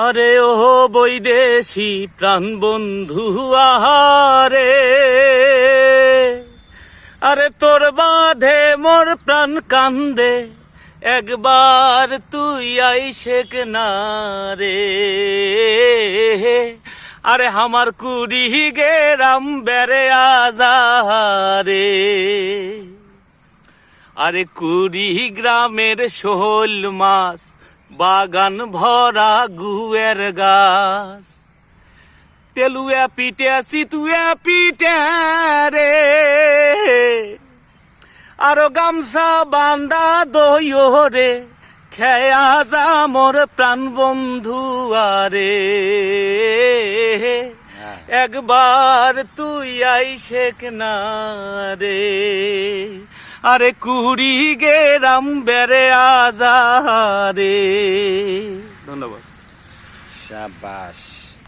আরে ও বৈদেশি প্রাণ বন্ধু আহারে, আরে তোর বাঁধে মোর প্রাণ কান্দে, একবার তুই আইসেক না রে। আরে আমার কুড়ি গেরাম বেড়ে আজারে, আরে কুড়ি গ্রামের শোল মাছ, বাগান ভরা গুয়ের গাছ, তেলুয়া পিটে চিতুয়া পিটে রে, আরো গামছা বান্দা দইও রে, খেয়া যা মোর প্রাণ বন্ধু আরে। একবার তুই আইসেক না রে, আরে কুড়ি গেরাম বেড়ে আজারে। ধন্যবাদ। শাবাশ।